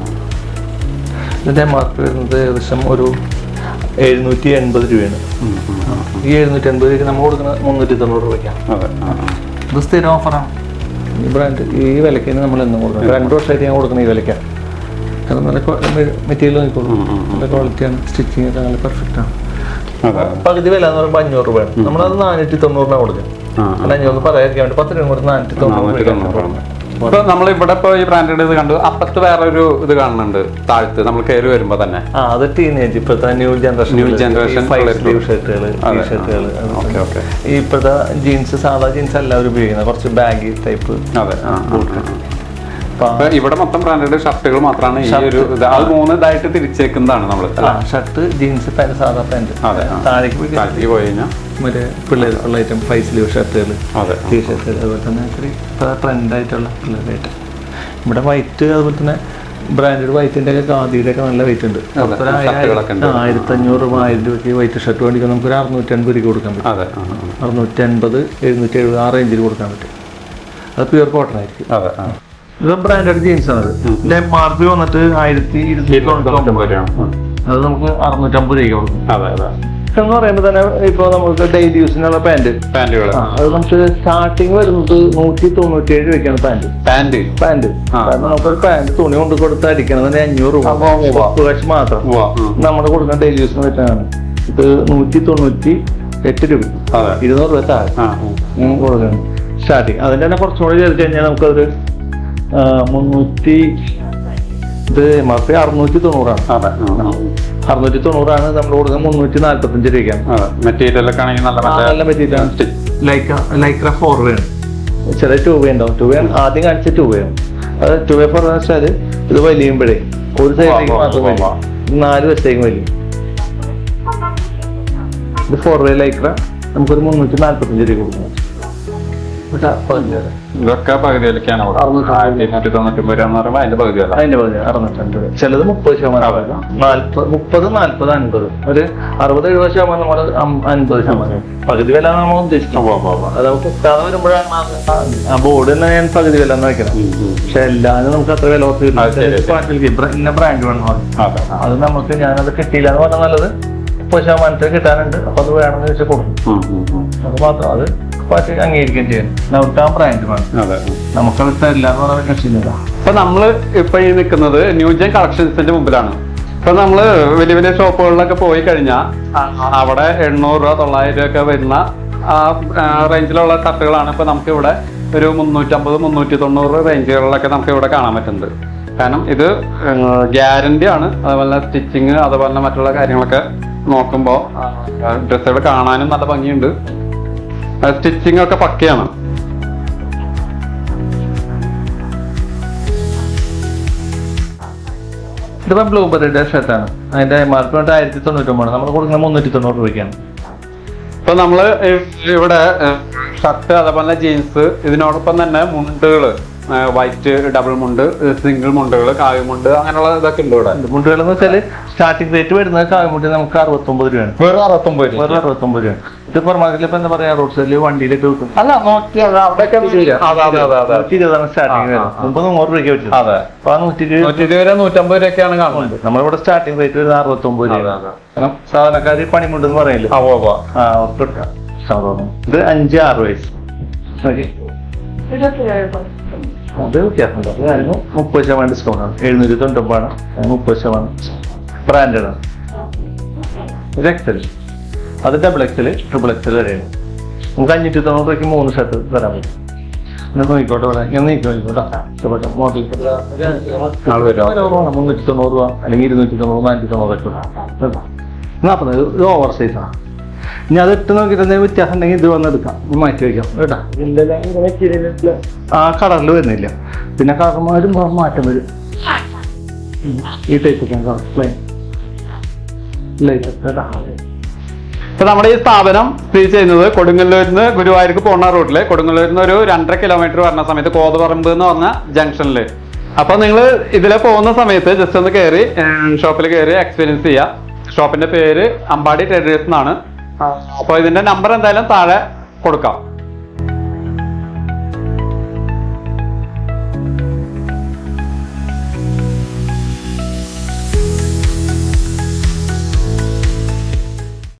ഇതിൻ്റെ മാർക്ക് വരുന്നത് ഏകദേശം ഒരു 780 രൂപയാണ്. ഈ 780 രൂപയ്ക്ക് നമ്മൾ കൊടുക്കുന്നത് 390 രൂപയ്ക്കാണ്. ഇത് സ്ഥിരം ഓഫറാണ്. ഈ ബ്രാൻഡ് ഈ വിലയ്ക്ക് നമ്മൾ എന്നും കൊടുക്കുന്നത്. 2 വർഷമായിട്ട് ഞാൻ കൊടുക്കുന്നത് ഈ വിലയ്ക്കാണ്. കാരണം നല്ല മെറ്റീരിയൽ നോക്കിക്കോളൂ, നല്ല ക്വാളിറ്റിയാണ്, സ്റ്റിച്ചിങ് ഒക്കെ നല്ല പെർഫെക്റ്റ് ആണ്. പകുതി വില എന്ന് പറയുമ്പോൾ 500 രൂപയാണ്. നമ്മളത് 490 കൊടുക്കുക. 500 പറയാതിരിക്കാൻ വേണ്ടി 10 രൂപ കൂടി 490 ഇപ്പൊ നമ്മളിവിടെ ഇപ്പൊ ഈ ബ്രാൻഡഡ് ഇത് കണ്ടു. അപ്പുറത്ത് വേറെ ഒരു ഇത് കാണുന്നുണ്ട് താഴത്ത് നമ്മൾ കയറി വരുമ്പോ തന്നെ. അത് ടീനേജ് ഇപ്പോഴത്തെ ന്യൂ ജനറേഷൻ ഷർട്ടുകൾ, ടീഷർട്ടുകൾ. ഇപ്പോഴത്തെ ജീൻസ്, സാധാ ജീൻസ് എല്ലാവരും ഉപയോഗിക്കുന്നത്, കുറച്ച് ബാഗി ടൈപ്പ്. ഇവിടെ മൊത്തം ബ്രാൻഡഡ് ഷർട്ടുകൾ മാത്രമാണ് ഈ ഒരു അത് 3 ഇതായിട്ട് തിരിച്ചേക്കുന്നതാണ് നമ്മൾ. ഷർട്ട്, ജീൻസ്, പാന്റ്, സാധാ പാന്റ്. താഴേക്ക് പോയി കഴിഞ്ഞാൽ മറ്റേ പിള്ളേർക്കുള്ള ഐറ്റം 5 സ്ലീവ് ഷർട്ടുകൾ, ടീഷർട്ടുകൾ, അതുപോലെ തന്നെ ട്രെൻഡായിട്ടുള്ള പിള്ളേരുടെ ഐറ്റം. ഇവിടെ വൈറ്റ്, അതുപോലെ തന്നെ ബ്രാൻഡഡ് വൈറ്റിൻ്റെ ഒക്കെ ഖാദിയുടെ ഒക്കെ നല്ല വെയിറ്റ് ഉണ്ട്. 1500 രൂപ 1000 രൂപയ്ക്ക് വൈറ്റ് ഷർട്ട് മേടിക്കാൻ നമുക്കൊരു 650 രൂപ കൊടുക്കാൻ പറ്റും. 650, 770 ആ റേഞ്ചിൽ കൊടുക്കാൻ പറ്റും. അത് പ്യുവർ കോട്ടൺ ആയിരിക്കും. ഇത് ബ്രാൻഡഡ് ജീൻസ് ആണ്. ഇതിന്റെ MRP വന്നിട്ട് 1290 രൂപ. അത് നമുക്ക് 650 രൂപയ്ക്ക് കൊടുക്കും. എന്ന് പറയുമ്പോൾ തന്നെ ഇപ്പൊ നമുക്ക് ഡെയിലി യൂസിനുള്ള പാന്റുകൾ അത് നമുക്ക് സ്റ്റാർട്ടിങ് വരുന്നത് 197 രൂപയ്ക്കാണ് പാന്റ്. നമുക്കൊരു പാന്റ് തുണി കൊണ്ട് കൊടുത്ത് അടിക്കണത് 500 രൂപ കാശ് മാത്രം നമ്മൾ കൊടുക്കുന്ന ഡെയിലി യൂസിന് പറ്റാണ്. ഇത് 198 രൂപ, 200 രൂപ താഴെ കൊടുക്കണം സ്റ്റാർട്ടിങ്. അതിന്റെ തന്നെ കുറച്ചും കൂടി ചേർത്ത് കഴിഞ്ഞാൽ നമുക്കതൊരു 300 ഇത് MRP 690ആണ്. 690ആണ് നമ്മൾ കൊടുക്കുന്നത്. 345 രൂപയ്ക്കാണ്. മെറ്റീരിയൽ ഒക്കെ ആണെങ്കിൽ നല്ല മെറ്റീരിയലാണ്. ലൈക്ര 4 വേണം, ചെറിയ 2 വേ ഉണ്ടാവും. 2 വേ ആദ്യം കാണിച്ച 2 വേണം. അത് 2 വേ പറഞ്ഞ വെച്ചാൽ ഇത് വലിയുമ്പോഴേ ഒരു സൈഡിലേക്ക് മാത്രം വലിയ, 4 വശത്തേക്കും വലിയ. ഇത് 4 വേ ലൈക്ര നമുക്കൊരു 345 രൂപ കൊടുക്കണം. ഇതൊക്കെ പകുതിയിലേക്കാണ്. 690 രൂപ എന്ന് പറയുമ്പോൾ അതിന്റെ പകുതി 650 രൂപ. ചിലത് 30%, 40, 50, ഒരു 60-70% നമ്മൾ 50%. പകുതി വില നമ്മൾ ഉദ്ദേശിക്കുന്നത്. അത് നമുക്ക് കിട്ടാതെ വരുമ്പോഴാണ് ആ ബോർഡ് തന്നെ ഞാൻ പകുതി വില എന്ന് വെക്കണം. പക്ഷെ എല്ലാവരും നമുക്ക് അത്ര വില ഇന്ന ബ്രാൻഡ് വേണം. അത് നമുക്ക് ഞാനത് കിട്ടിയില്ല എന്ന് പറഞ്ഞാൽ നല്ലത് 30% കിട്ടാനുണ്ട്. അപ്പൊ അത് വേണമെന്ന് വെച്ചാൽ കൊടുക്കും. അത് മാത്രം അത് അംഗീകരിക്കുകയും ചെയ്യും. ബ്രാൻഡുമാണ് നമുക്ക് എല്ലാന്ന് പറയാൻ കഴിയുന്നില്ല. ഇപ്പൊ നമ്മള് ഇപ്പൊ ഈ നിൽക്കുന്നത് ന്യൂജൻ കളക്ഷൻസിന്റെ മുമ്പിലാണ്. ഇപ്പൊ നമ്മള് വലിയ വലിയ ഷോപ്പുകളിലൊക്കെ പോയി കഴിഞ്ഞാൽ അവിടെ 800 രൂപ 900 രൂപ ഒക്കെ വരുന്ന ആ റേഞ്ചിലുള്ള ഷർട്ടുകളാണ് ഇപ്പൊ നമുക്ക് ഇവിടെ ഒരു 350, 390 റേഞ്ചുകളിലൊക്കെ നമുക്ക് ഇവിടെ കാണാൻ പറ്റുന്നത്. കാരണം ഇത് ഗ്യാരണ്ടി ആണ്. അതുപോലെ സ്റ്റിച്ചിങ്, അതുപോലെ മറ്റുള്ള കാര്യങ്ങളൊക്കെ നോക്കുമ്പോൾ ഡ്രസ്സുകൾ കാണാനും നല്ല ഭംഗിയുണ്ട്. സ്റ്റിച്ചിങ് ഒക്കെ പക്കയാണ്. ഇതിപ്പം ബ്ലൂബെറിയുടെ ഷർട്ടാണ്. അതിന്റെ MRP 1099 നമ്മൾ കൊടുക്കുന്നത് 390 രൂപയ്ക്കാണ്. ഇപ്പൊ നമ്മള് ഇവിടെ ഷർട്ട്, അതേപോലെ ജീൻസ്, ഇതിനോടൊപ്പം തന്നെ മുണ്ടുകള്, വൈറ്റ് ഡബിൾ മുണ്ട്, സിംഗിൾ മുണ്ടുകൾ, കാവ്യമുണ്ട്, അങ്ങനെയുള്ള ഇതൊക്കെ ഉണ്ട് ഇവിടെ. മുണ്ടുകൾ എന്ന് വെച്ചാൽ സ്റ്റാർട്ടിംഗ് റേറ്റ് വരുന്നത് കാവ്യമുണ്ട് നമുക്ക് 69 രൂപയാണ്. വെറും 69 രൂപ. സൂപ്പർ മാർക്കറ്റിൽ ഇപ്പൊ എന്താ പറയാ, റോഡ് സൈഡിൽ വണ്ടിയിലൊക്കെ വെക്കും. അല്ല നോക്കിയാൽ അവിടെ 120 സ്റ്റാർട്ടിംഗ് വരും. മുമ്പ് 100 രൂപയ്ക്ക് വെച്ചു. അതെ, 120, 150 രൂപയാണ് കാണുന്നത്. നമ്മളിവിടെ സ്റ്റാർട്ടിംഗ് റേറ്റ് വരുന്നത് 69 രൂപ. കാരണം സാധാരണക്കാര് പണിമുണ്ടെന്ന് പറയില്ല. ഇത് 5-6 വയസ്സ് അത് വ്യത്യാസമുണ്ട്. അതായിരുന്നു 30% ഡിസ്കൗണ്ട് ആണ്. 790 ആണ്. 30% ബ്രാൻഡഡ് ആണ്. ഇത് XL, അത് XXL, XXL വരെയാണ്. നമുക്ക് 590 രൂപയ്ക്ക് 3 ഷർട്ട് തരാൻ പറ്റും. ഞാൻ നോക്കിക്കോട്ടെ, ഇവിടെ ഞാൻ നോക്കിക്കോട്ടെ. ഇഷ്ടപ്പെട്ട മോഡൽ 390 രൂപ അല്ലെങ്കിൽ 290, 490 ഒക്കെ 40. ഇത് ഓവർ സൈസാണ്. ഇനി അത് ഇട്ട് നോക്കിയിട്ട് എന്തെങ്കിലും വ്യത്യാസം ഉണ്ടെങ്കിൽ ഇത് വന്നെടുക്കാം, ഇത് മാറ്റി വയ്ക്കാം കേട്ടാ. ആ കളറിൽ വരുന്നില്ല, പിന്നെ കളർമാരും മാറ്റം വരും. ഈ ടൈപ്പ് പ്ലെയിൻ ലൈറ്റ് കേട്ടാ. ഇപ്പൊ നമ്മുടെ ഈ സ്ഥാപനം സ്ഥിതി ചെയ്യുന്നത് കൊടുങ്ങല്ലൂരിൽ നിന്ന് ഗുരുവായൂർക്ക് പോകുന്ന റൂട്ടില്, കൊടുങ്ങല്ലൂരിൽ നിന്ന് ഒരു 2.5 കിലോമീറ്റർ വരുന്ന സമയത്ത് കോതപറമ്പ് എന്ന് പറഞ്ഞ ജംഗ്ഷനില്. അപ്പൊ നിങ്ങൾ ഇതിലെ പോകുന്ന സമയത്ത് ജസ്റ്റ് ഒന്ന് കയറി ഷോപ്പിൽ കയറി എക്സ്പീരിയൻസ് ചെയ്യുക. ഷോപ്പിന്റെ പേര് അമ്പാടി ട്രേഡേഴ്സ് എന്നാണ്. അപ്പൊ ഇതിന്റെ നമ്പർ എന്തായാലും താഴെ കൊടുക്കാം.